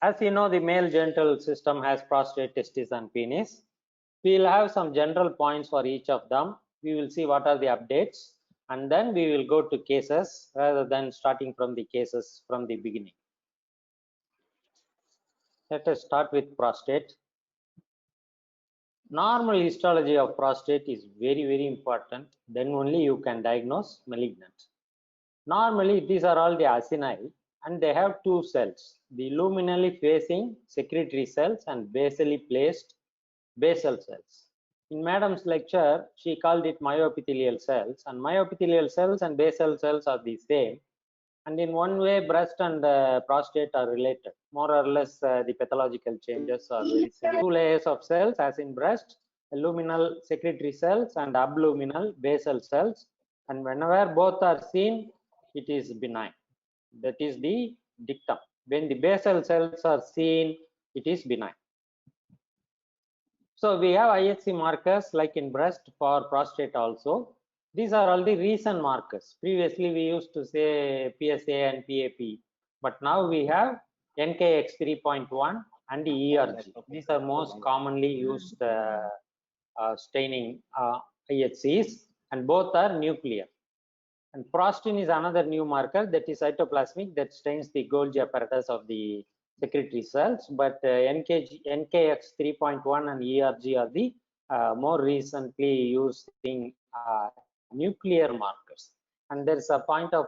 As you know, the male genital system has prostate, testis, and penis. We will have some general points for each of them. We will see what are the updates, and then we will go to cases rather than starting from the cases from the beginning. Let us start with prostate. Normal histology of prostate is very, very important. Then only you can diagnose malignant. Normally, these are all the acini, and they have two cells, the luminally facing secretory cells and basally placed basal cells. In Madam's lecture, she called it myoepithelial cells, and myoepithelial cells and basal cells are the same. And in one way, breast and prostate are related. More or less, the pathological changes are very similar. Two layers of cells, as in breast, luminal secretory cells and abluminal basal cells. And whenever both are seen, it is benign. That is the dictum. When the basal cells are seen, it is benign. So we have IHC markers like in breast for prostate also. These are all the recent markers. Previously we used to say PSA and PAP, but now we have NKX 3.1 and ERG. These are most commonly used staining IHCs, and both are nuclear. And prostin is another new marker that is cytoplasmic, that stains the Golgi apparatus of the secretory cells, but NKX 3.1 and ERG are the more recently using nuclear markers. And there is a point of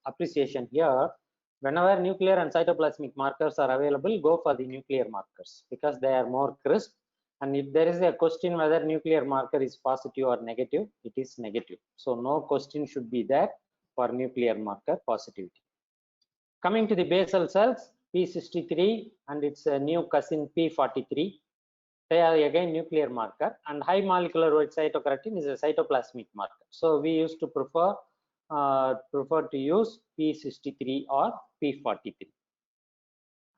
appreciation here. Whenever nuclear and cytoplasmic markers are available, go for the nuclear markers because they are more crisp. And if there is a question whether nuclear marker is positive or negative, it is negative. So no question should be there for nuclear marker positivity. Coming to the basal cells, P63 and its new cousin P43, they are again nuclear marker, and high molecular weight cytokeratin is a cytoplasmic marker. So we used to prefer to use P63 or P43.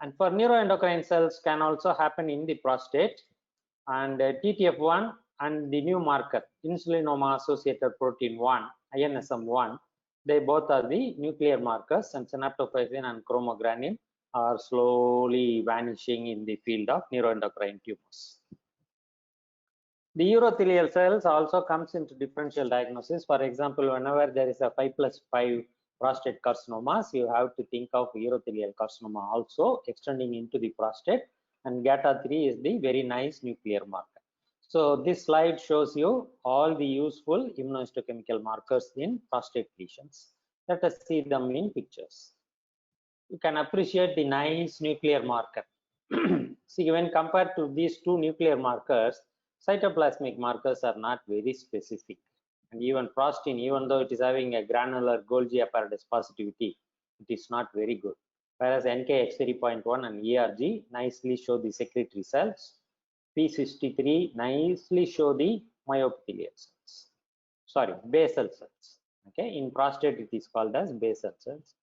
And for neuroendocrine cells can also happen in the prostate, and TTF1 and the new marker insulinoma associated protein 1, INSM1, they both are the nuclear markers, and synaptophysin and chromogranin are slowly vanishing in the field of neuroendocrine tumors. The urothelial cells also comes into differential diagnosis. For example, whenever there is a 5+5 prostate carcinomas, you have to think of urothelial carcinoma also extending into the prostate, and GATA3 is the very nice nuclear marker. So this slide shows you all the useful immunohistochemical markers in prostate lesions. Let us see them in pictures. You can appreciate the nice nuclear marker. See, when compared to these two nuclear markers, cytoplasmic markers are not very specific. And even prostin, even though it is having a granular Golgi apparatus positivity, it is not very good. Whereas NKX 3.1 and ERG nicely show the secretory cells. P63 nicely show the myoepithelial cells. Sorry, basal cells. Okay, in prostate it is called as basal cells.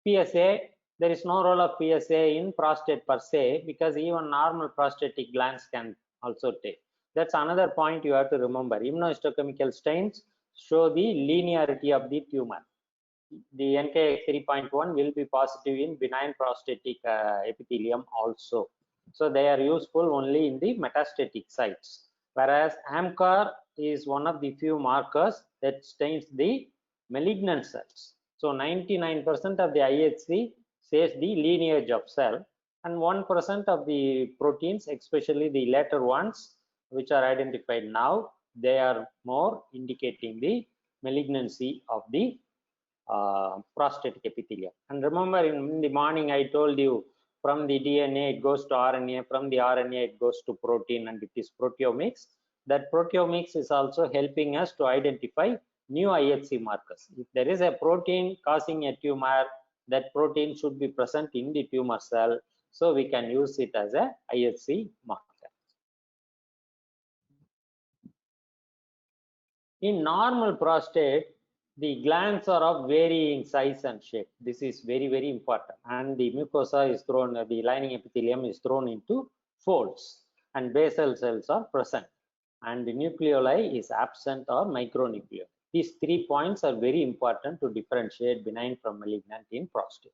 PSA, there is no role of PSA in prostate per se, because even normal prostatic glands can also take. That's another point you have to remember. Immunohistochemical stains show the linearity of the tumor. The NKX 3.1 will be positive in benign prostatic epithelium also. So they are useful only in the metastatic sites. Whereas AMCAR is one of the few markers that stains the malignant cells. So 99% of the IHC says the lineage of cell, and 1% of the proteins, especially the later ones which are identified now, they are more indicating the malignancy of the prostatic epithelium. And remember, in the morning I told you, from the DNA it goes to RNA, from the RNA it goes to protein, and it is proteomics. That proteomics is also helping us to identify new IHC markers. If there is a protein causing a tumor, that protein should be present in the tumor cell, so we can use it as a IHC marker. In normal prostate, the glands are of varying size and shape. This is very, very important. And the mucosa is thrown, the lining epithelium is thrown into folds, and basal cells are present, and the nucleoli is absent or micronucleoli. These 3 points are very important to differentiate benign from malignant in prostate.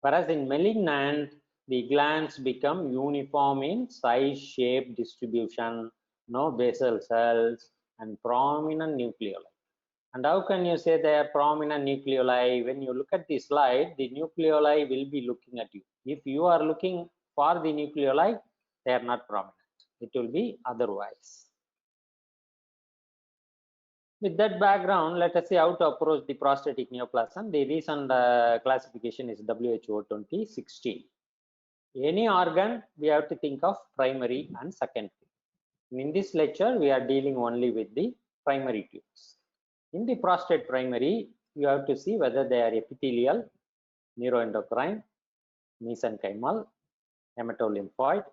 Whereas in malignant, the glands become uniform in size, shape, distribution, no basal cells, and prominent nucleoli. And how can you say they are prominent nucleoli? When you look at the slide, the nucleoli will be looking at you. If you are looking for the nucleoli, they are not prominent. It will be otherwise. With that background, let us see how to approach the prostatic neoplasm. The recent classification is WHO 2016. Any organ, we have to think of primary and secondary. In this lecture, we are dealing only with the primary tubes. In the prostate primary, you have to see whether they are epithelial, neuroendocrine, mesenchymal, hematolymphoid,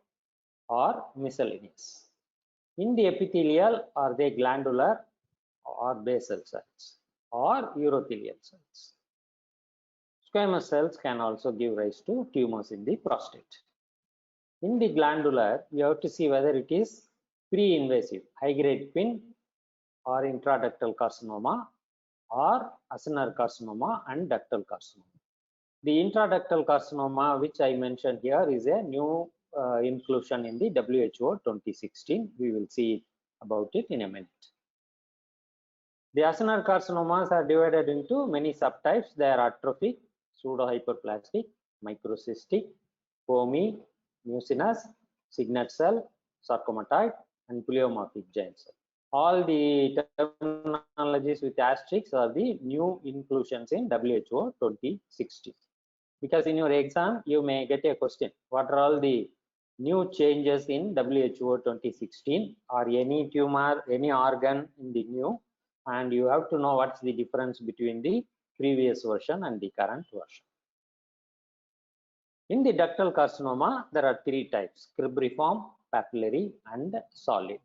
or miscellaneous. In the epithelial, are they glandular or basal cells or urothelial cells? Squamous cells can also give rise to tumors in the prostate. In the glandular, you have to see whether it is pre-invasive, high-grade PIN or intraductal carcinoma or acinar carcinoma and ductal carcinoma. The intraductal carcinoma, which I mentioned here, is a new inclusion in the WHO 2016. We will see about it in a minute. The acinar carcinomas are divided into many subtypes. They are atrophic, pseudohyperplastic, microcystic, foamy, mucinous, signet cell, sarcomatoid, and pleomorphic giant cell. All the terminologies with asterisks are the new inclusions in WHO 2016. Because in your exam, you may get a question, what are all the new changes in WHO 2016 or any tumor, any organ in the new, and you have to know what's the difference between the previous version and the current version. In the ductal carcinoma, there are three types: cribriform, papillary, and solid.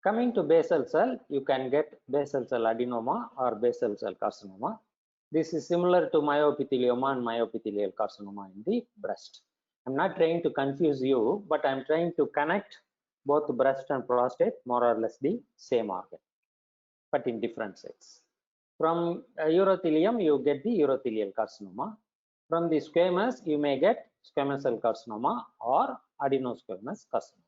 Coming to basal cell, you can get basal cell adenoma or basal cell carcinoma. This is similar to myoepithelioma and myoepithelial carcinoma in the breast. I'm not trying to confuse you, but I'm trying to connect both breast and prostate, more or less the same organ, but in different sites. From urothelium, you get the urothelial carcinoma. From the squamous, you may get squamous cell carcinoma or adenosquamous carcinoma.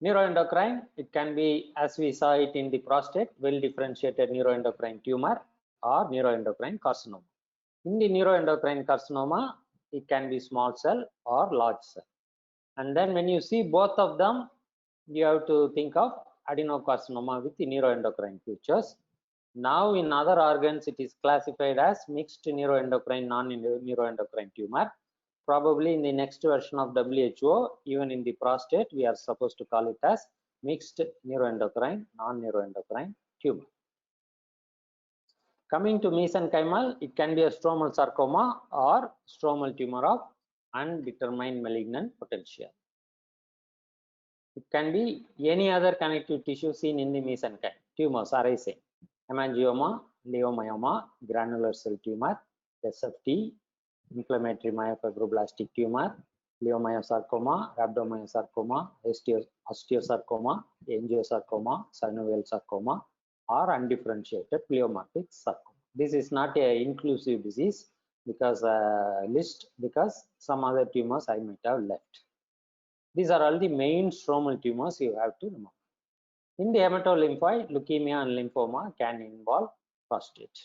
Neuroendocrine, it can be, as we saw it in the prostate, well differentiated neuroendocrine tumor or neuroendocrine carcinoma. In the neuroendocrine carcinoma, it can be small cell or large cell. And then when you see both of them, you have to think of adenocarcinoma with the neuroendocrine features. Now in other organs, it is classified as mixed neuroendocrine, non-neuroendocrine tumor. Probably in the next version of WHO, even in the prostate, we are supposed to call it as mixed neuroendocrine, non-neuroendocrine tumor. Coming to mesenchymal, it can be a stromal sarcoma or stromal tumor of undetermined malignant potential. It can be any other connective tissue seen in the mesenchyme. Tumors arising: hemangioma, leiomyoma, granular cell tumor, SFT, inflammatory myofibroblastic tumor, leiomyosarcoma, rhabdomyosarcoma, osteosarcoma, angiosarcoma, synovial sarcoma, or undifferentiated pleomorphic sarcoma. This is not an inclusive disease because because some other tumors I might have left. These are all the main stromal tumors you have to remember. In the hematolymphoid, leukemia and lymphoma can involve prostate.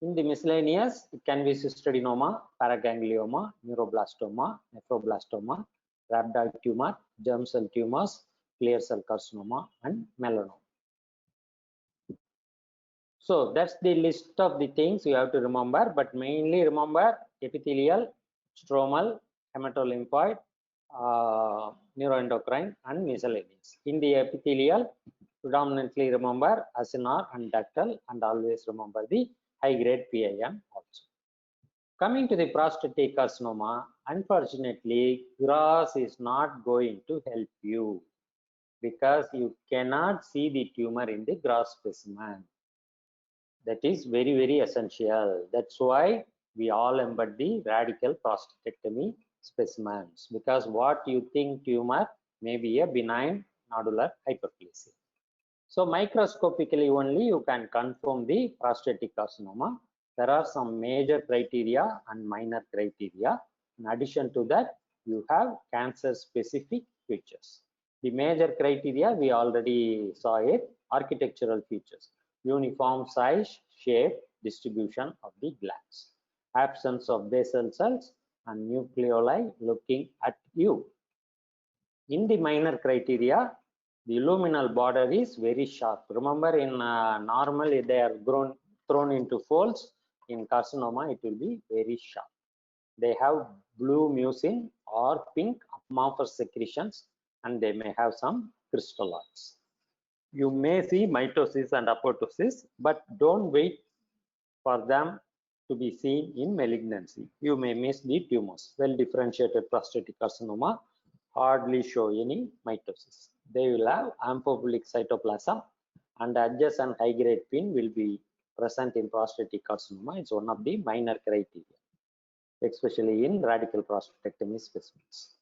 In the miscellaneous, it can be cystadenoma, paraganglioma, neuroblastoma, nephroblastoma, rhabdoid tumor, germ cell tumors, clear cell carcinoma, and melanoma. So that's the list of the things you have to remember, but mainly remember epithelial, stromal, hematolymphoid, neuroendocrine, and miscellaneous. In the epithelial, predominantly remember acinar and ductal, and always remember the high-grade PIN also. Coming to the prostatic carcinoma, unfortunately, GRAS is not going to help you because you cannot see the tumor in the GRAS specimen. That is very, very essential. That's why we all embed the radical prostatectomy specimens, because what you think tumor may be a benign nodular hyperplasia. So microscopically only you can confirm the prostatic carcinoma. There are some major criteria and minor criteria. In addition to that, you have cancer specific features. The major criteria we already saw it, architectural features, uniform size, shape, distribution of the glands, absence of basal cells and nucleoli looking at you. In the minor criteria, the luminal border is very sharp. Remember, in normal they are thrown into folds. In carcinoma, it will be very sharp. They have blue mucin or pink amorphous secretions, and they may have some crystalloids. You may see mitosis and apoptosis, but don't wait for them to be seen in malignancy. You may miss the tumors. Well differentiated prostatic carcinoma hardly show any mitosis. They will have amphiboolic cytoplasm, and adjacent high-grade pin will be present in prostatic carcinoma. It's one of the minor criteria, especially in radical prostatectomy specimens.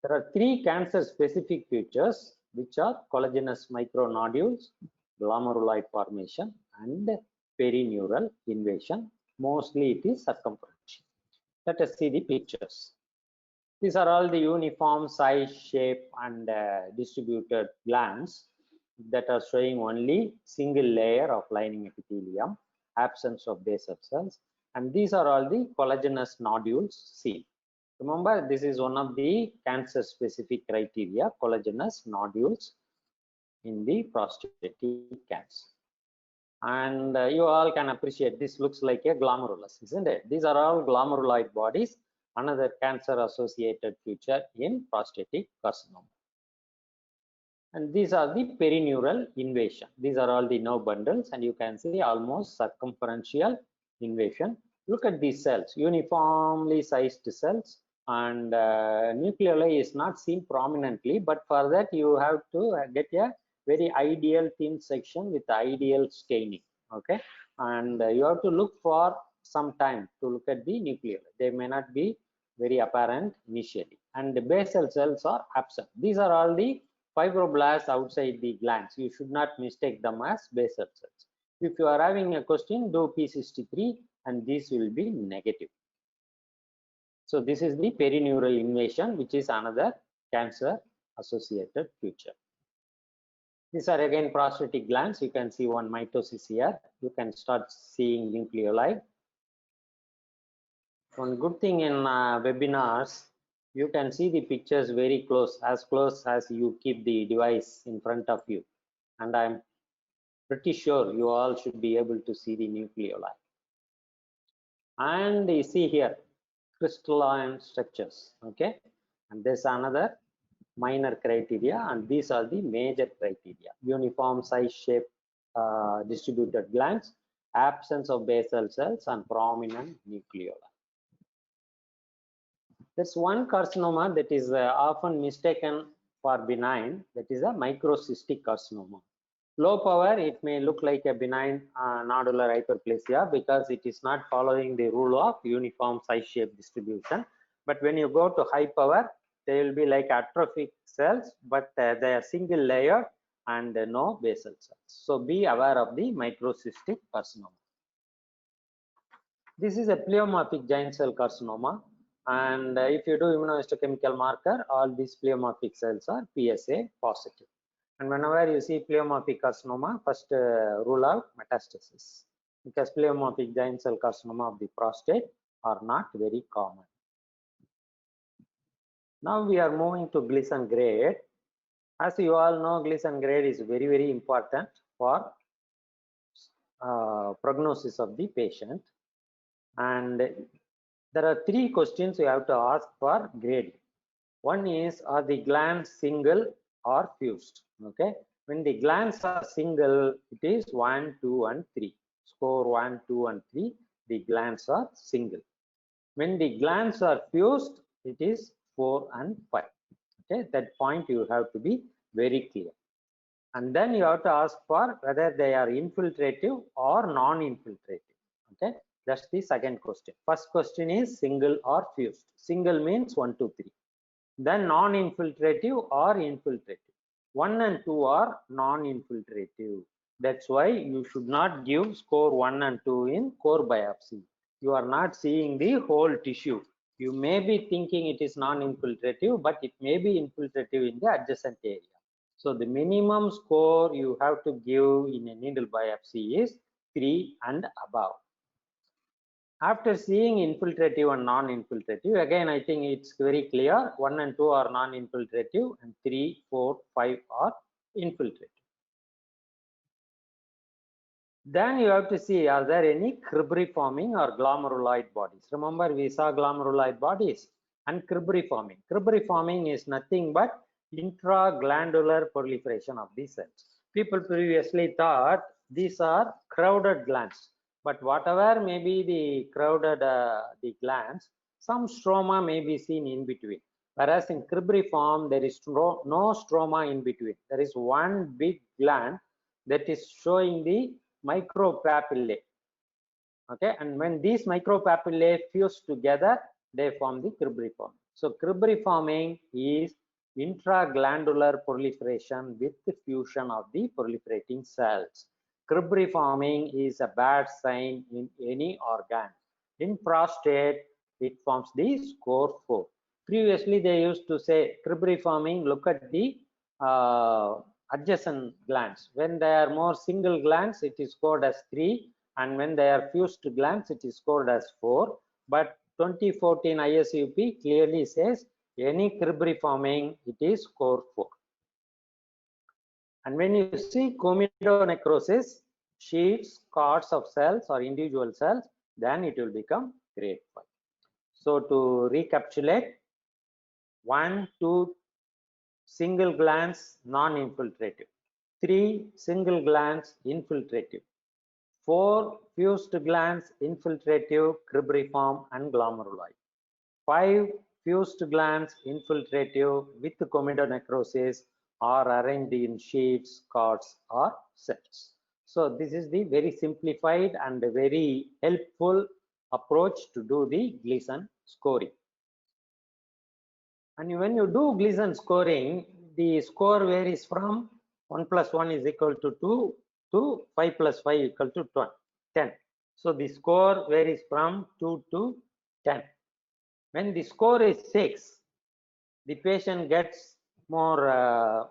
There are three cancer-specific features, which are collagenous micronodules, glomeruloid formation, and perineural invasion. Mostly it is circumferential. Let us see the pictures. These are all the uniform size, shape, and distributed glands that are showing only single layer of lining epithelium, absence of basal cells, and these are all the collagenous nodules seen. Remember, this is one of the cancer-specific criteria, collagenous nodules in the prostatic cancer. And you all can appreciate this looks like a glomerulus, isn't it? These are all glomeruloid bodies, another cancer-associated feature in prostatic carcinoma. And these are the perineural invasion. These are all the nerve bundles, and you can see almost circumferential invasion. Look at these cells, uniformly sized cells, and nucleoli is not seen prominently, but for that you have to get a very ideal thin section with ideal staining. Okay, and you have to look for some time to look at the nucleoli. They may not be very apparent initially, and the basal cells are absent. These are all the fibroblasts outside the glands. You should not mistake them as basal cells. If you are having a question, do P63 and these will be negative. So this is the perineural invasion, which is another cancer associated feature. These are again prostatic glands. You can see one mitosis here. You can start seeing nucleoli. One good thing in webinars, you can see the pictures very close as you keep the device in front of you. And I'm pretty sure you all should be able to see the nucleoli. And you see here, crystalline structures, okay? And there's another minor criteria, and these are the major criteria: uniform size, shape, distributed glands, absence of basal cells, and prominent nucleoli. There's one carcinoma that is often mistaken for benign, that is a microcystic carcinoma. Low power, it may look like a benign nodular hyperplasia because it is not following the rule of uniform size, shape, distribution. But when you go to high power, they will be like atrophic cells, but they are single layer and no basal cells. So be aware of the microcystic carcinoma. This is a pleomorphic giant cell carcinoma, and if you do immunohistochemical marker, all these pleomorphic cells are PSA positive. And whenever you see pleomorphic carcinoma, first rule out metastasis, because pleomorphic giant cell carcinoma of the prostate are not very common. Now we are moving to Gleason grade. As you all know, Gleason grade is very, very important for prognosis of the patient. And there are three questions you have to ask for grading. One is, are the glands single or fused? Okay, when the glands are single, it is 1, 2, and 3. Score 1, 2, and 3. The glands are single. When the glands are fused, it is 4 and 5. Okay, that point you have to be very clear. And then you have to ask for whether they are infiltrative or non-infiltrative. Okay, that's the second question. First question is single or fused. Single means 1, 2, 3. Then non-infiltrative or infiltrative. 1 and 2 are non-infiltrative. That's why you should not give score 1 and 2 in core biopsy. You are not seeing the whole tissue. You may be thinking it is non-infiltrative, but it may be infiltrative in the adjacent area. So the minimum score you have to give in a needle biopsy is 3 and above. After seeing infiltrative and non-infiltrative, again I think it's very clear, 1 and 2 are non-infiltrative and 3, 4, 5 are infiltrative. Then you have to see, are there any cribriforming or glomeruloid bodies? Remember, we saw glomeruloid bodies and cribriforming. Cribriforming is nothing but intraglandular proliferation of these cells. People previously thought these are crowded glands, but whatever may be the crowded the glands, some stroma may be seen in between. Whereas in cribriform, there is no stroma in between. There is one big gland that is showing the micropapillae. Okay, and when these micropapillae fuse together, they form the cribriform. So cribriforming is intraglandular proliferation with the fusion of the proliferating cells. Cribriforming is a bad sign in any organ. In prostate, it forms the score 4. Previously, they used to say cribriforming, look at the adjacent glands. When they are more single glands, it is scored as 3, and when they are fused glands, it is scored as 4. But 2014 ISUP clearly says any cribriforming, it is score 4. And when you see comedonecrosis, sheets, cords of cells or individual cells, then it will become grade 5. So to recapitulate, 1, 2 single glands non-infiltrative, 3 single glands infiltrative, 4 fused glands infiltrative, cribriform and glomeruloid, 5 fused glands infiltrative with comedonecrosis are arranged in sheets, cords or cells. So this is the very simplified and very helpful approach to do the Gleason scoring. And when you do Gleason scoring, the score varies from 1 plus 1 is equal to 2 to 5 plus 5 equal to 10. So the score varies from 2 to 10. When the score is 6, the patient gets more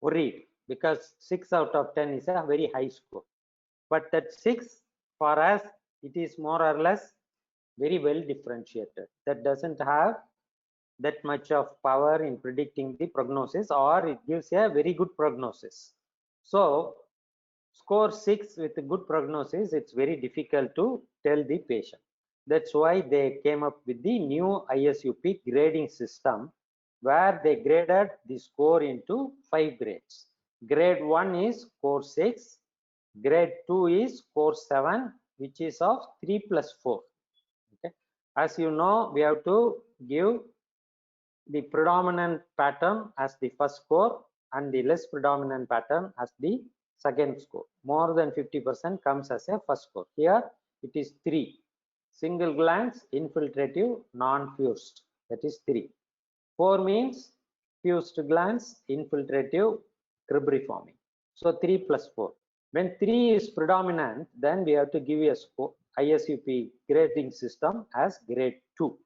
worried because 6 out of 10 is a very high score. But that 6 for us, it is more or less very well differentiated. That doesn't have that much of power in predicting the prognosis, or it gives a very good prognosis. So score 6 with a good prognosis, it's very difficult to tell the patient. That's why they came up with the new ISUP grading system, where they graded the score into 5 grades. Grade 1 is score 6, grade 2 is score 7, which is of 3 plus 4. Okay. As you know, we have to give the predominant pattern as the first score and the less predominant pattern as the second score. More than 50% comes as a first score. Here it is 3. Single glands, infiltrative, non-fused. That is 3. 4 means fused glands, infiltrative, cribriforming. So 3 plus 4. When 3 is predominant, then we have to give a score, ISUP grading system as grade 2.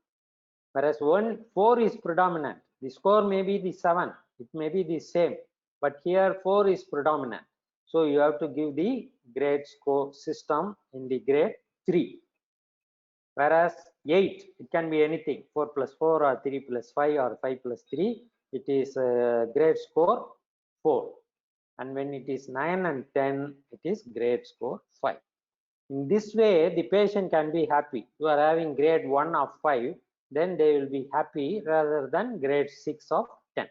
Whereas when 4 is predominant, the score may be the 7, it may be the same, but here 4 is predominant. So you have to give the grade score system in the grade 3. Whereas 8, it can be anything, 4 plus 4 or 3 plus 5 or 5 plus 3, it is grade score 4. And when it is 9 and 10, it is grade score 5. In this way, the patient can be happy. You are having grade 1 of 5, then they will be happy rather than grade 6 of 10.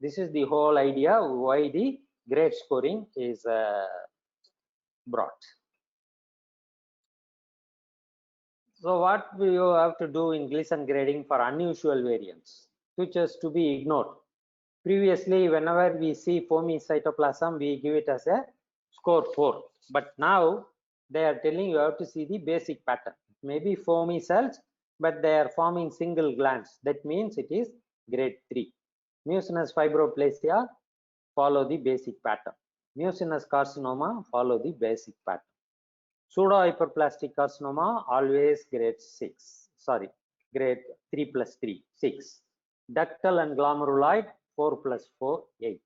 This is the whole idea why the grade scoring is brought. So what you have to do in Gleason grading for unusual variants, which is to be ignored. Previously, whenever we see foamy cytoplasm, we give it as a score 4. But now they are telling you have to see the basic pattern. Maybe foamy cells, but they are forming single glands. That means it is grade 3. Mucinous fibroplasia, follow the basic pattern. Mucinous carcinoma follow the basic pattern. Pseudohyperplastic carcinoma always grade 6, sorry, grade 3 plus 3, 6. Ductal and glomeruloid 4 plus 4, 8.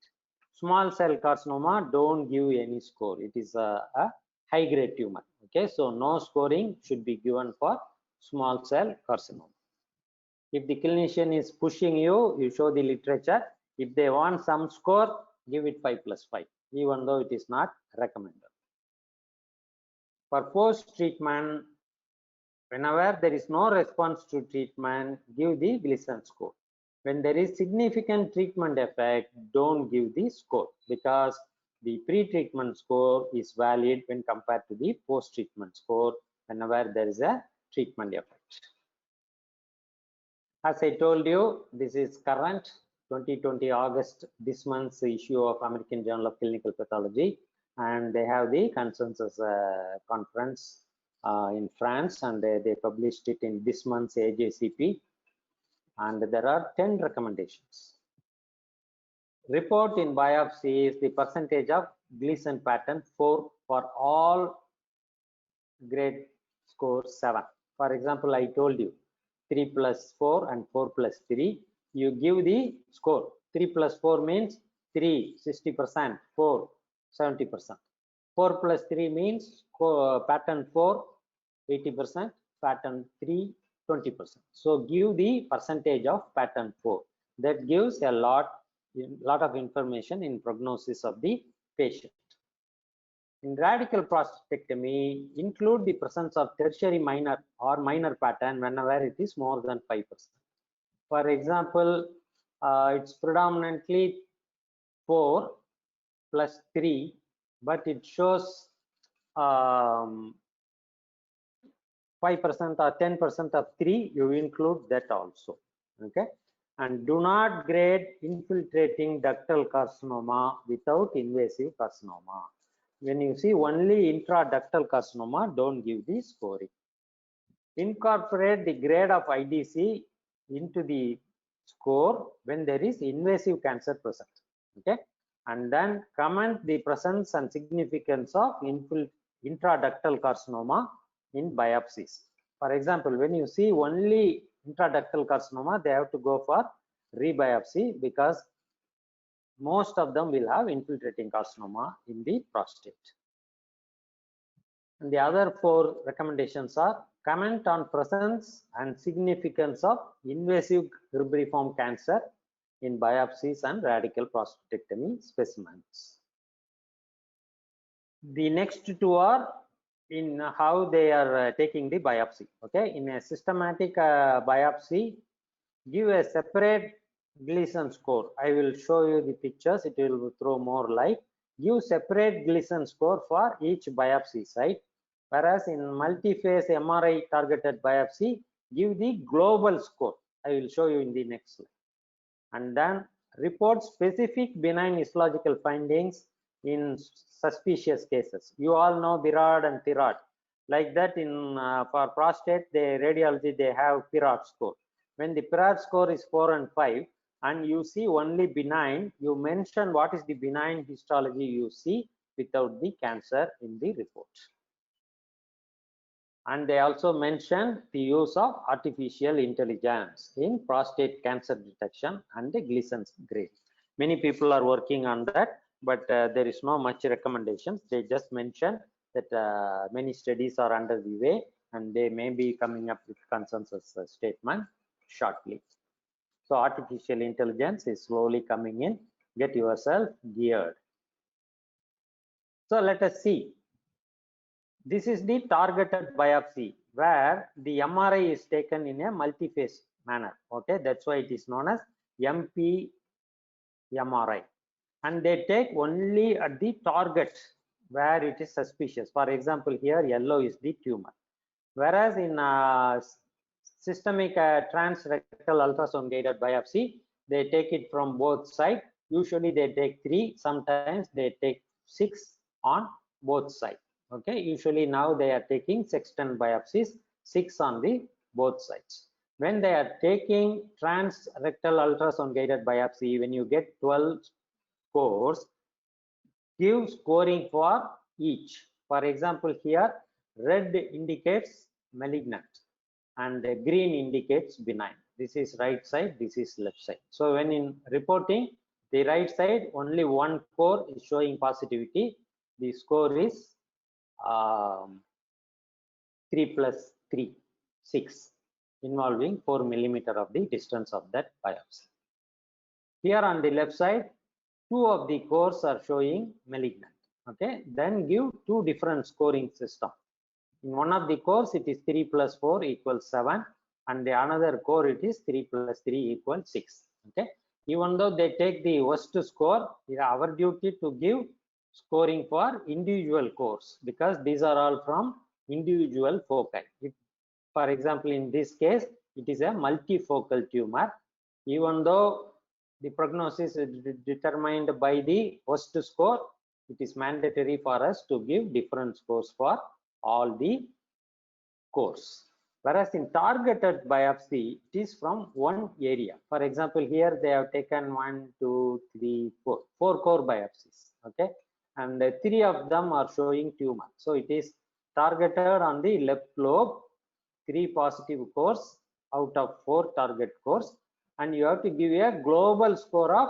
Small cell carcinoma don't give any score. It is a high grade tumor. Okay, so no scoring should be given for small cell carcinoma. If the clinician is pushing you, you show the literature. If they want some score, give it 5 plus 5, even though it is not recommended. For post-treatment, whenever there is no response to treatment, give the Gleason score. When there is significant treatment effect, don't give the score, because the pre-treatment score is valid when compared to the post-treatment score whenever there is a treatment effect. As I told you, this is current 2020 August, this month's issue of American Journal of Clinical Pathology, and they have the consensus conference in France, and they published it in this month's AJCP, and there are 10 recommendations. Report in biopsy is the percentage of Gleason pattern 4 for all grade score 7. For example, I told you 3 plus 4 and 4 plus 3. You give the score. 3 plus 4 means 3, 60%, 4, 70%. 4 plus 3 means pattern 4, 80%, pattern 3, 20%. So give the percentage of pattern 4. That gives a lot of information in prognosis of the patient. In radical prostatectomy, include the presence of tertiary minor or minor pattern whenever it is more than 5%. For example, it's predominantly 4 plus 3, but it shows 5% or 10% of 3, you include that also. Okay, and do not grade infiltrating ductal carcinoma without invasive carcinoma. When you see only intraductal carcinoma, don't give the scoring. Incorporate the grade of IDC into the score when there is invasive cancer present. Okay, and then comment the presence and significance of intraductal carcinoma in biopsies. For example, when you see only intraductal carcinoma, they have to go for rebiopsy, because most of them will have infiltrating carcinoma in the prostate. And the other 4 recommendations are: comment on presence and significance of invasive cribriform cancer in biopsies and radical prostatectomy specimens. The next 2 are in how they are taking the biopsy. Okay, in a systematic biopsy, give a separate Gleason score. I will show you the pictures, it will throw more light. Give separate Gleason score for each biopsy site, whereas in multi-phase MRI targeted biopsy, give the global score. I will show you in the next slide. And then report specific benign histological findings in suspicious cases. You all know BIRAD and PIRAD. Like that, in for prostate, radiology, they have PIRAD score. When the PIRAD score is 4 and 5, and you see only benign, you mention what is the benign histology you see without the cancer in the report. And they also mention the use of artificial intelligence in prostate cancer detection and the Gleason's grade. Many people are working on that, but there is no much recommendations. They just mention that many studies are under the way, and they may be coming up with consensus statement shortly. So artificial intelligence is slowly coming in. Get yourself geared. So let us see. This is the targeted biopsy, where the MRI is taken in a multi-phase manner. Okay, that's why it is known as MP MRI. And they take only at the target where it is suspicious. For example, here yellow is the tumor. Whereas in systemic transrectal ultrasound guided biopsy, they take it from both sides. Usually they take 3, sometimes they take 6 on both sides. Okay, usually now they are taking sextant biopsies, 6 on the both sides. When they are taking transrectal ultrasound guided biopsy, when you get 12 scores, give scoring for each. For example, here red indicates malignant and green indicates benign. This is right side, this is left side. So when in reporting, the right side only one core is showing positivity. The score is 3 plus 3, 6, involving 4 millimeter of the distance of that biopsy. Here on the left side, 2 of the cores are showing malignant. Okay, then give 2 different scoring system. In one of the cores, it is 3 plus 4 equals 7, and the another core it is 3 plus 3 equals 6. Okay, even though they take the worst score, it is our duty to give scoring for individual cores, because these are all from individual foci. If, for example, in this case, it is a multifocal tumor. Even though the prognosis is determined by the worst score, it is mandatory for us to give different scores for all the cores. Whereas in targeted biopsy, it is from one area. For example, here they have taken 1, 2, 3, 4 core biopsies. Okay, and 3 of them are showing tumor. So it is targeted on the left lobe, 3 positive cores out of 4 target cores, and you have to give a global score of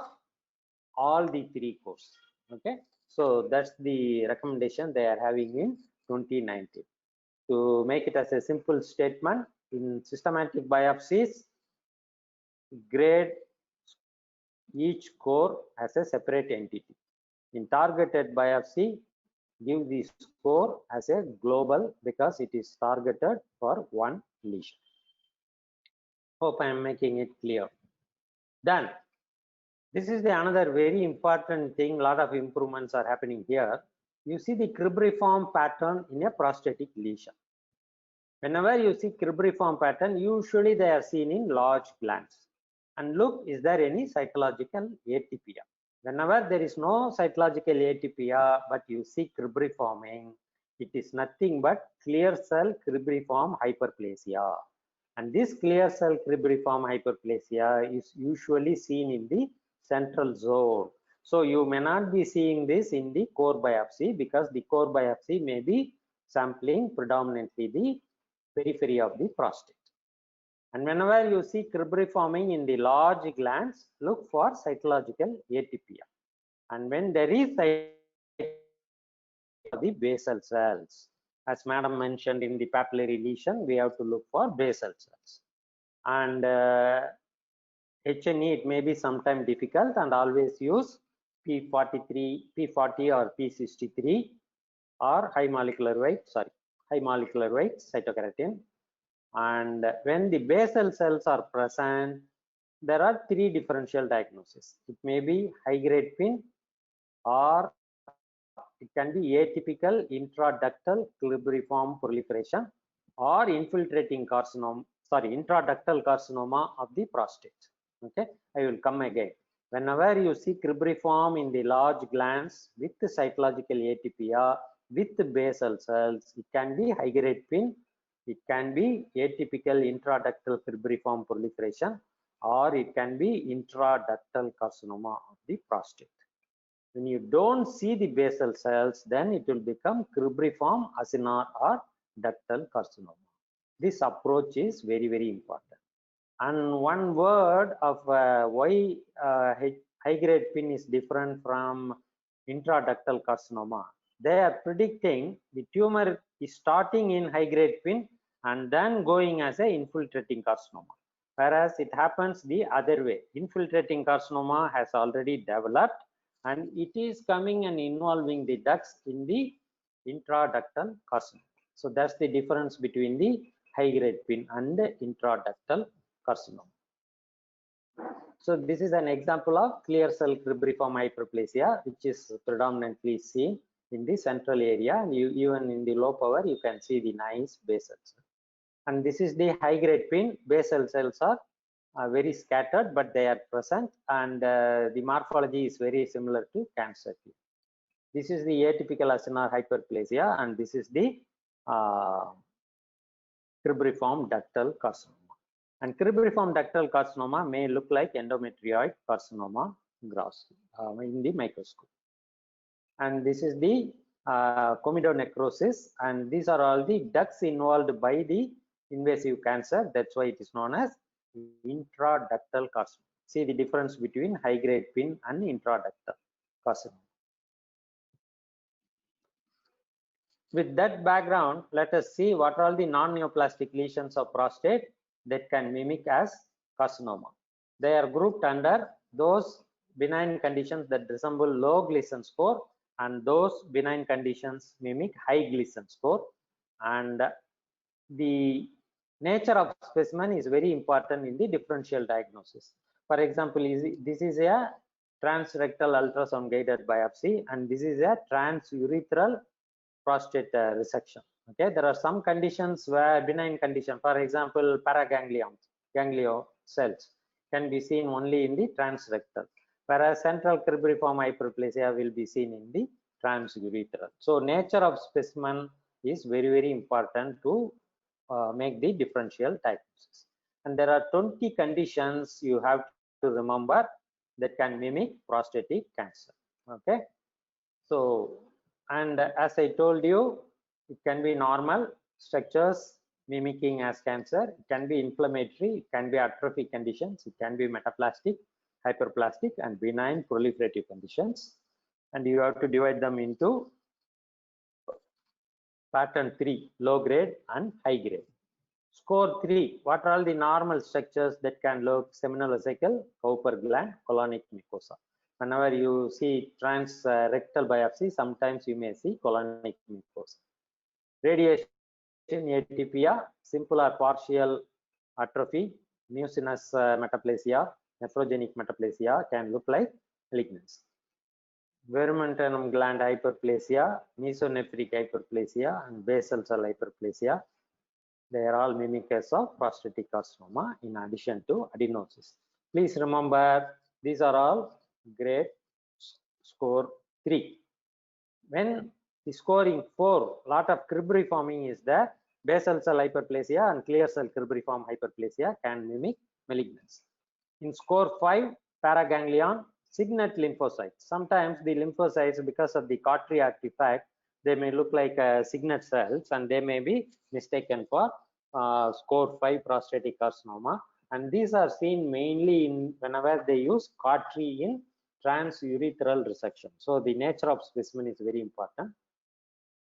all the 3 cores. Okay, so that's the recommendation they are having in 2019. To make it as a simple statement, in systematic biopsies, grade each core as a separate entity. In targeted biopsy, give the score as a global because it is targeted for one lesion. Hope I am making it clear. Then, this is the another very important thing. A lot of improvements are happening here. You see the cribriform pattern in a prostatic lesion. Whenever you see cribriform pattern, usually they are seen in large glands. And look, is there any cytological atypia? Whenever there is no cytological atypia, but you see cribriforming, it is nothing but clear cell cribriform hyperplasia. And this clear cell cribriform hyperplasia is usually seen in the central zone. So you may not be seeing this in the core biopsy because the core biopsy may be sampling predominantly the periphery of the prostate. And whenever you see cribriforming in the large glands, look for cytological atypia. And when there is the basal cells, as madam mentioned in the papillary lesion, we have to look for basal cells. And H&E, it may be sometimes difficult, and always use P40 or P63 or high molecular weight cytokeratin. And when the basal cells are present, there are 3 differential diagnoses. It may be high-grade PIN, or it can be atypical intraductal cribriform proliferation, or infiltrating carcinoma, intraductal carcinoma of the prostate. Okay, I will come again. Whenever you see cribriform in the large glands with the cytological atypia, with the basal cells, it can be high-grade PIN, it can be atypical intraductal cribriform proliferation, or it can be intraductal carcinoma of the prostate. When you don't see the basal cells, then it will become cribriform acinar or ductal carcinoma. This approach is very, very important. And one word of why high-grade PIN is different from intraductal carcinoma. They are predicting the tumor is starting in high-grade PIN and then going as a infiltrating carcinoma. Whereas it happens the other way. Infiltrating carcinoma has already developed and it is coming and involving the ducts in the intraductal carcinoma. So that's the difference between the high-grade PIN and the intraductal carcinoma. So this is an example of clear cell cribriform hyperplasia, which is predominantly seen in the central area, and even in the low power you can see the nice basal cell. And this is the high-grade PIN. Basal cells are very scattered, but they are present, and the morphology is very similar to cancer. This is the atypical acinar hyperplasia, and this is the cribriform ductal carcinoma. And cribriform ductal carcinoma may look like endometrioid carcinoma gross in the microscope. and this is the comedonecrosis, and these are all the ducts involved by the invasive cancer. That's why it is known as intraductal carcinoma. See the difference between high-grade PIN and intraductal carcinoma. With that background, let us see what are all the non-neoplastic lesions of prostate that can mimic as carcinoma. They are grouped under those benign conditions that resemble low Gleason score, and those benign conditions mimic high Gleason score. And the nature of specimen is very important in the differential diagnosis. For example, this is a transrectal ultrasound guided biopsy, and this is a transurethral prostate resection. Okay, there are some conditions where benign condition, for example, paraganglion cells can be seen only in the transrectal, whereas central cribriform hyperplasia will be seen in the transurethral. So nature of specimen is very important to make the differential diagnosis. And there are 20 conditions you have to remember that can mimic prostatic cancer. Okay, so, and as I told you, it can be normal structures mimicking as cancer, it can be inflammatory, it can be atrophy conditions, it can be metaplastic, hyperplastic, and benign proliferative conditions. And you have to divide them into pattern 3, low grade and high grade. Score 3, what are all the normal structures that can look seminal vesicle, Cowper gland, colonic mucosa. Whenever you see transrectal biopsy, sometimes you may see colonic mucosa. Radiation atypia, simple or partial atrophy, mucinous metaplasia, nephrogenic metaplasia can look like malignancy. Vermentinum gland hyperplasia, mesonephric hyperplasia, and basal cell hyperplasia, they are all mimickers of prostatic carcinoma in addition to adenosis. Please remember, these are all grade score 3. When the scoring 4, lot of cribriforming is there, basal cell hyperplasia and clear cell cribriform hyperplasia can mimic malignancy. In score 5, paraganglion, signet lymphocytes. Sometimes the lymphocytes, because of the Cotry artifact, they may look like signet cells, and they may be mistaken for score 5 prostatic carcinoma. And these are seen mainly in whenever they use Cotry in transurethral resection. So the nature of specimen is very important.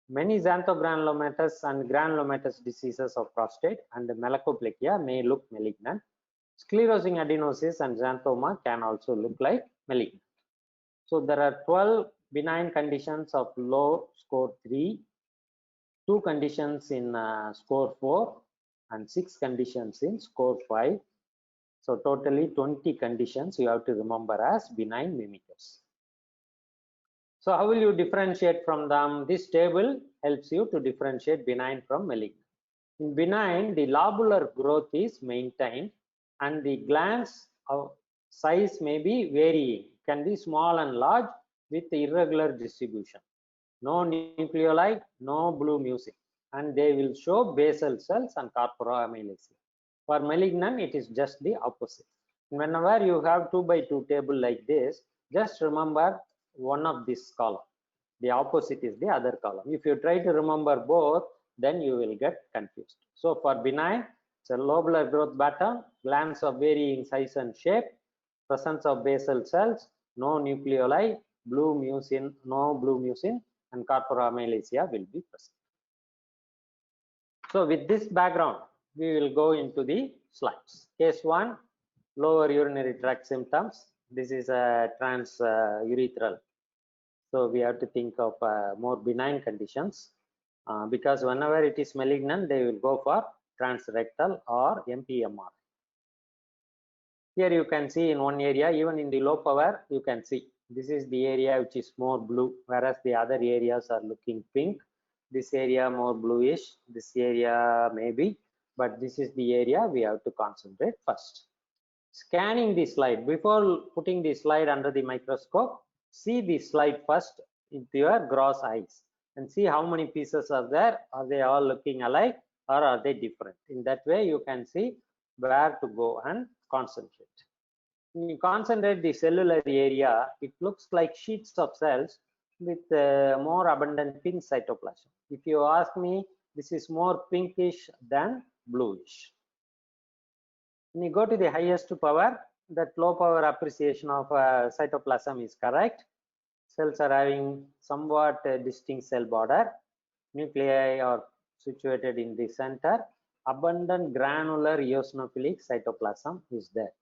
Many xanthogranulomatous and granulomatous diseases of prostate and malakoplakia may look malignant. Sclerosing adenosis and xanthoma can also look like malignant. So there are 12 benign conditions of low score 3, 2 conditions in score 4, and 6 conditions in score 5. So totally 20 conditions you have to remember as benign mimickers. So how will you differentiate from them? This table helps you to differentiate benign from malignant. In benign, the lobular growth is maintained and the glands of size may be varying, can be small and large with irregular distribution. No nucleoli, no blue mucin, and they will show basal cells and corpora amyloidosis. For malignant, it is just the opposite. Whenever you have 2 by 2 table like this, just remember one of this column. The opposite is the other column. If you try to remember both, then you will get confused. So for benign, it's a lobular growth pattern, glands of varying size and shape, presence of basal cells, no nucleoli, blue mucin, no blue mucin, and corpora amyloidosis will be present. So with this background, we will go into the slides. Case 1, lower urinary tract symptoms. This is a transurethral. So we have to think of more benign conditions because whenever it is malignant, they will go for transrectal or MPMR. Here you can see in one area, even in the low power, you can see this is the area which is more blue, whereas the other areas are looking pink. This area more bluish, this area maybe, but this is the area we have to concentrate first. Scanning the slide, before putting the slide under the microscope, see the slide first with your gross eyes and see how many pieces are there. Are they all looking alike or are they different? In that way, you can see where to go and concentrate. When you concentrate the cellular area, it looks like sheets of cells with more abundant pink cytoplasm. If you ask me, this is more pinkish than bluish. When you go to the highest power, that low power appreciation of cytoplasm is correct. Cells are having somewhat distinct cell border. Nuclei are situated in the center. Abundant granular eosinophilic cytoplasm is there.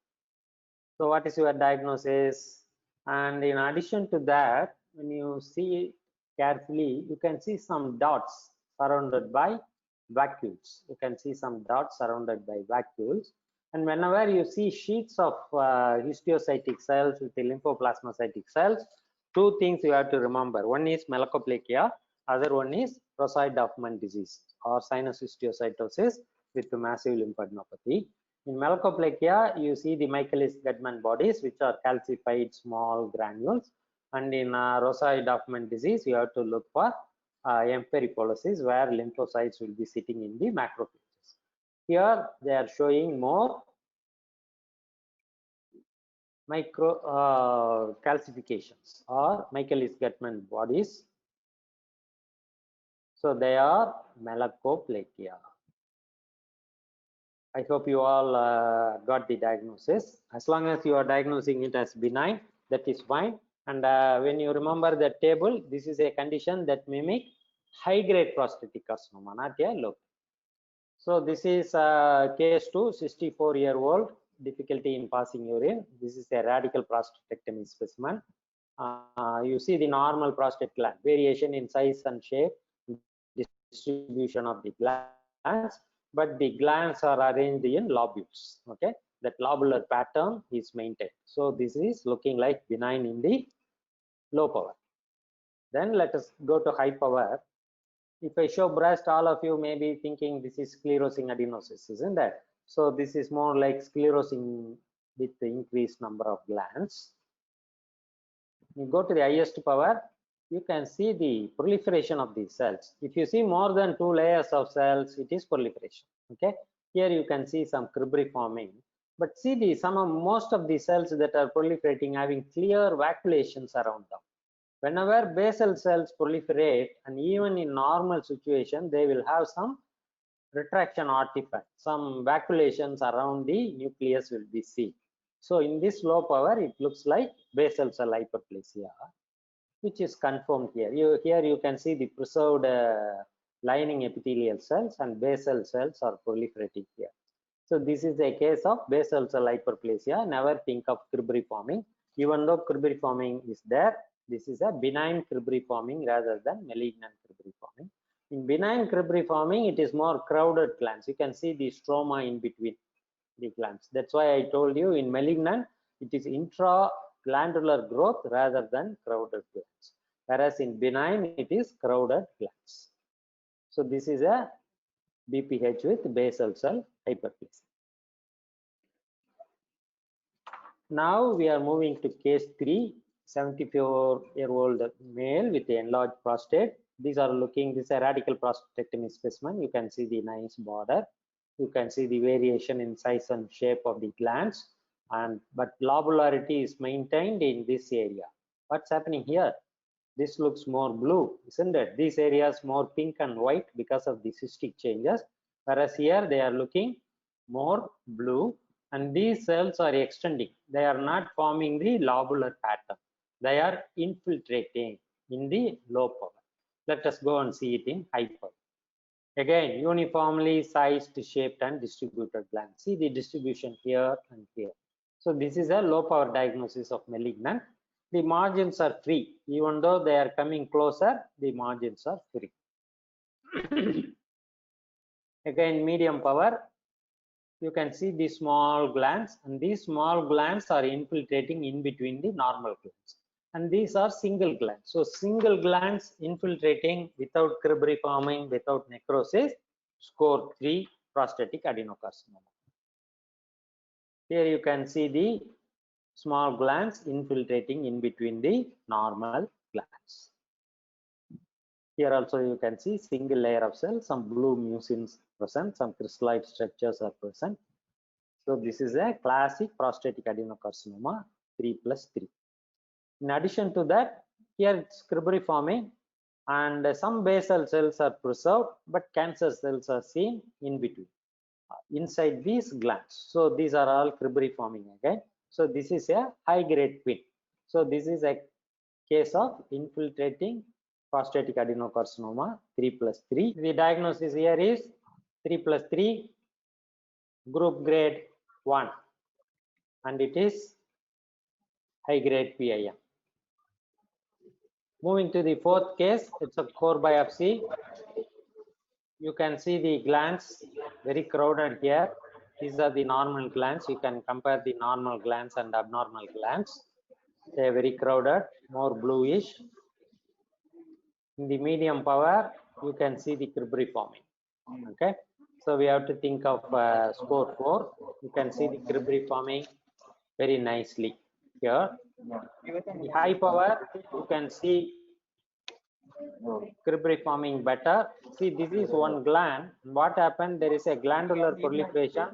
So what is your diagnosis? And in addition to that, when you see carefully, you can see some dots surrounded by vacuoles. You can see some dots surrounded by vacuoles. And whenever you see sheets of histiocytic cells with the lymphoplasmacytic cells, two things you have to remember. One is malakoplakia, other one is Rosai-Duffman disease or sinus histiocytosis with massive lymphadenopathy. In malakoplakia, you see the Michaelis-Guttman bodies, which are calcified small granules. And in Rosai-Duffman disease, you have to look for emperipolysis, where lymphocytes will be sitting in the macrophages. Here, they are showing more micro calcifications or Michaelis-Guttman bodies. So they are malakoplakia. I hope you all got the diagnosis. As long as you are diagnosing it as benign, that is fine. And when you remember the table, this is a condition that mimic high-grade prostatic carcinoma, not a low. So this is case 2, 64-year-old, difficulty in passing urine. This is a radical prostatectomy specimen. You see the normal prostate gland, variation in size and shape, distribution of the glands, but the glands are arranged in lobules. Okay, that lobular pattern is maintained. So this is looking like benign in the low power. Then let us go to high power. If I show breast, all of you may be thinking this is sclerosing adenosis, isn't that? So this is more like sclerosing with the increased number of glands. You go to the highest power, you can see the proliferation of these cells. If you see more than 2 layers of cells, it is proliferation. Okay, here you can see some cribriforming, but see the most of the cells that are proliferating having clear vacuolations around them. Whenever basal cells proliferate, and even in normal situation, they will have some retraction artifact, some vacuolations around the nucleus will be seen. So in this low power, it looks like basal cell hyperplasia, which is confirmed here. Here you can see the preserved lining epithelial cells, and basal cells are proliferating here. So this is a case of basal cell hyperplasia. Never think of cribriforming. Even though cribriforming is there, this is a benign cribriforming rather than malignant cribriforming. In benign cribriforming, it is more crowded glands. You can see the stroma in between the glands. That's why I told you in malignant, it is intra-glandular growth rather than crowded glands. Whereas in benign, it is crowded glands. So this is a BPH with basal cell hyperplasia. Now we are moving to case 3, 74-year-old male with enlarged prostate. These are looking, this is a radical prostatectomy specimen. You can see the nice border. You can see the variation in size and shape of the glands, but lobularity is maintained in this area. What's happening here? This looks more blue, isn't it? These areas more pink and white because of the cystic changes, whereas here they are looking more blue, and these cells are extending. They are not forming the lobular pattern. They are infiltrating in the low power. Let us go and see it in high power. Again, uniformly sized, shaped, and distributed glands. See the distribution here and here. So this is a low power diagnosis of malignant. The margins are free. Even though they are coming closer, the margins are free. Again, medium power. You can see the small glands, and these small glands are infiltrating in between the normal glands. And these are single glands. So single glands infiltrating without cribriforming, without necrosis, score 3, prostatic adenocarcinoma. Here you can see the small glands infiltrating in between the normal glands. Here also you can see single layer of cells, some blue mucins present, some crystalloid structures are present. So this is a classic prostatic adenocarcinoma 3+3. In addition to that, Here it's cribriforming, and some basal cells are preserved, but cancer cells are seen in between, inside these glands. So these are all cribriforming again. So this is a high-grade PIN. So this is a case of infiltrating prostatic adenocarcinoma 3+3. The diagnosis here is 3+3, group grade 1, and it is high-grade PIM. Moving to the fourth case, it's a core biopsy. You can see the glands very crowded here. These are the normal glands. You can compare the normal glands and abnormal glands. They are very crowded, more bluish. In the medium power, you can see the cribriforming. Okay, so we have to think of score 4. You can see the cribriforming very nicely here. The high power, you can see cribriforming better. See, this is one gland. What happened? There is a glandular proliferation.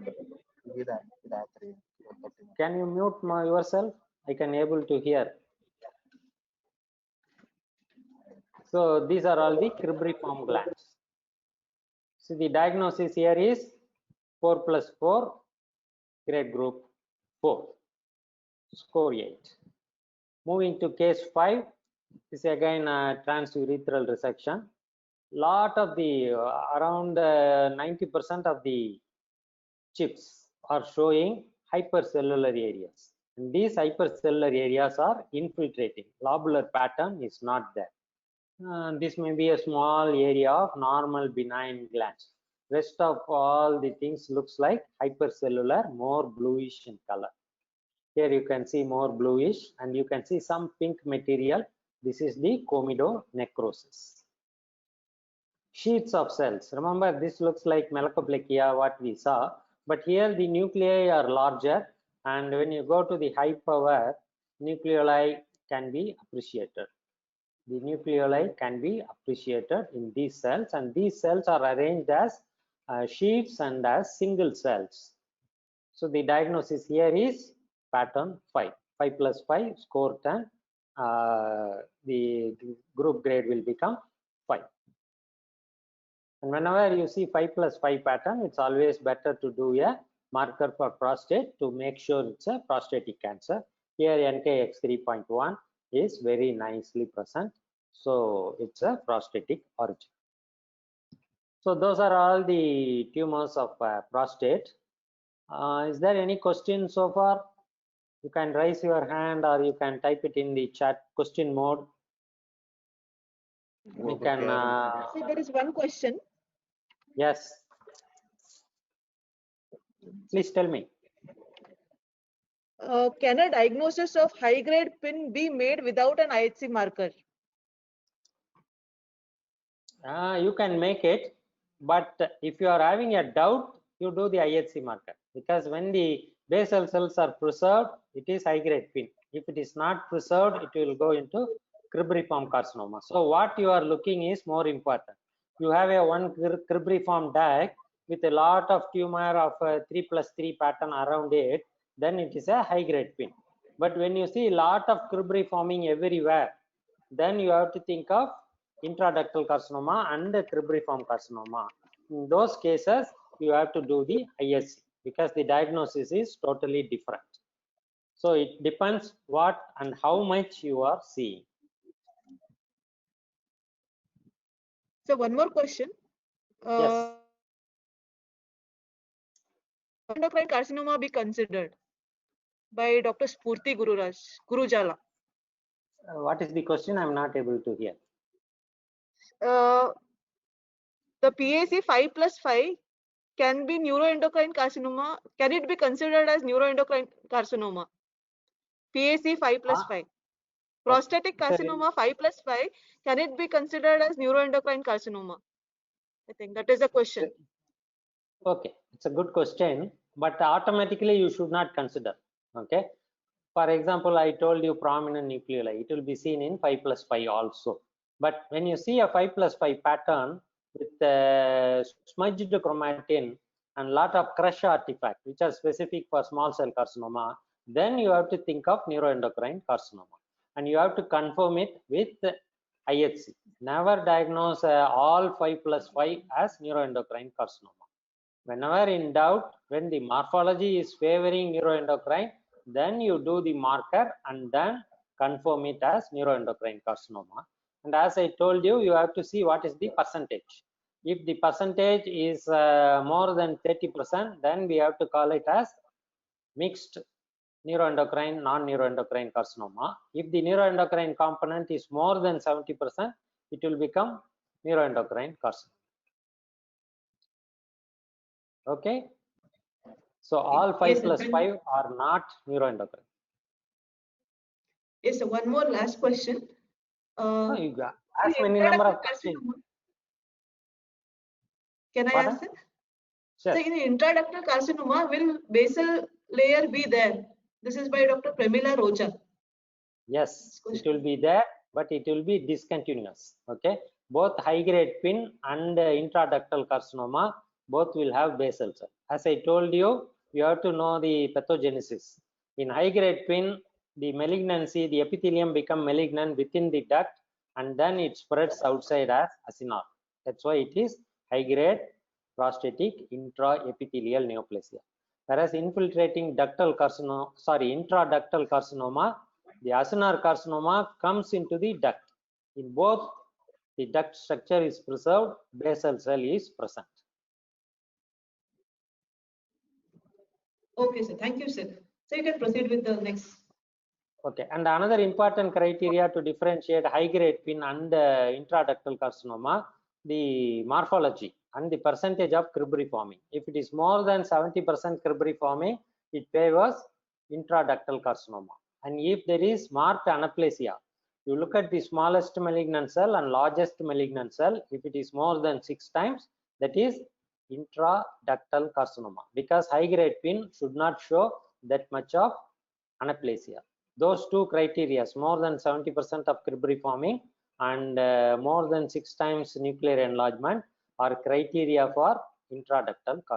Can you mute yourself? I can able to hear. So these are all the cribriform glands. So the diagnosis here is 4+4, grade group 4, score 8. Moving to case 5, this is again transurethral resection. Lot of the around 90% of the chips are showing hypercellular areas, and these hypercellular areas are infiltrating. Lobular pattern is not there. This may be a small area of normal benign glands. Rest of all the things looks like hypercellular, more bluish in color. Here you can see more bluish, and you can see some pink material. This is the comedonecrosis. Sheets of cells. Remember, this looks like malakoplakia, what we saw, but here the nuclei are larger, and when you go to the high power, nucleoli can be appreciated. The nucleoli can be appreciated in these cells, and these cells are arranged as sheets and as single cells. So the diagnosis here is pattern 5. 5+5, score 10. The group grade will become 5. And whenever you see 5+5 pattern, it's always better to do a marker for prostate to make sure it's a prostatic cancer. Here NKX3.1 is very nicely present, so it's a prostatic origin. So those are all the tumors of prostate. Is there any question so far? You can raise your hand, or you can type it in the chat question mode. We can. So there is one question. Yes. Please tell me. Can a diagnosis of high-grade PIN be made without an IHC marker? You can make it, but if you are having a doubt, you do the IHC marker, because when the basal cells are preserved, it is high-grade PIN. If it is not preserved, it will go into cribriform carcinoma. So what you are looking is more important. You have a one cribriform DAC with a lot of tumor of 3+3 pattern around it, then it is a high-grade PIN. But when you see a lot of cribriforming everywhere, then you have to think of intraductal carcinoma and cribriform carcinoma. In those cases, you have to do the IHC, because the diagnosis is totally different. So it depends what and how much you are seeing. So one more question. Yes. Endocrine carcinoma be considered by Dr. Spurti Gurujala. What is the question? I'm not able to hear. The PAC 5+5 can be neuroendocrine carcinoma. Can it be considered as neuroendocrine carcinoma? PAC 5+5. Prostatic carcinoma 5+5. Can it be considered as neuroendocrine carcinoma? I think that is the question. Okay, it's a good question, but automatically you should not consider. Okay. For example, I told you prominent nucleoli, it will be seen in 5+5 also. But when you see a 5+5 pattern with smudged chromatin and lot of crush artifact, which are specific for small cell carcinoma, then you have to think of neuroendocrine carcinoma. and you have to confirm it with IHC. Never diagnose all 5+5 as neuroendocrine carcinoma. Whenever in doubt, when the morphology is favoring neuroendocrine, then you do the marker and then confirm it as neuroendocrine carcinoma. And as I told you, you have to see what is the percentage. If the percentage is more than 30%, then we have to call it as mixed neuroendocrine, non-neuroendocrine carcinoma. If the neuroendocrine component is more than 70%, it will become neuroendocrine carcinoma. Okay. So all 5+5 are not neuroendocrine. Yes, sir. One more last question. No, you got as many number of questions. Can I Pardon? ask, sir? Sure. So in intraductal carcinoma, will basal layer be there? This is by Dr. Premila Roja. Yes, it will be there, but it will be discontinuous. Okay. Both high-grade PIN and intraductal carcinoma, both will have basal cell. As I told you, you have to know the pathogenesis. In high-grade PIN, the malignancy, the epithelium become malignant within the duct, and then it spreads outside as acinar. That's why it is high-grade prostatic intraepithelial neoplasia. Whereas infiltrating ductal carcinoma, intraductal carcinoma, the acinar carcinoma comes into the duct. In both, the duct structure is preserved, basal cell is present. Okay, sir. Thank you, sir. So you can proceed with the next. Okay, and another important criteria to differentiate high-grade PIN and intraductal carcinoma, the morphology and the percentage of cribriforming. If it is more than 70% cribriforming, it favors intraductal carcinoma. And if there is marked anaplasia, you look at the smallest malignant cell and largest malignant cell. If it is more than 6 times, that is intraductal carcinoma, because high-grade PIN should not show that much of anaplasia. Those two criteria, more than 70% of cribriforming and more than 6 times nuclear enlargement, are criteria for intraductal carcinoma.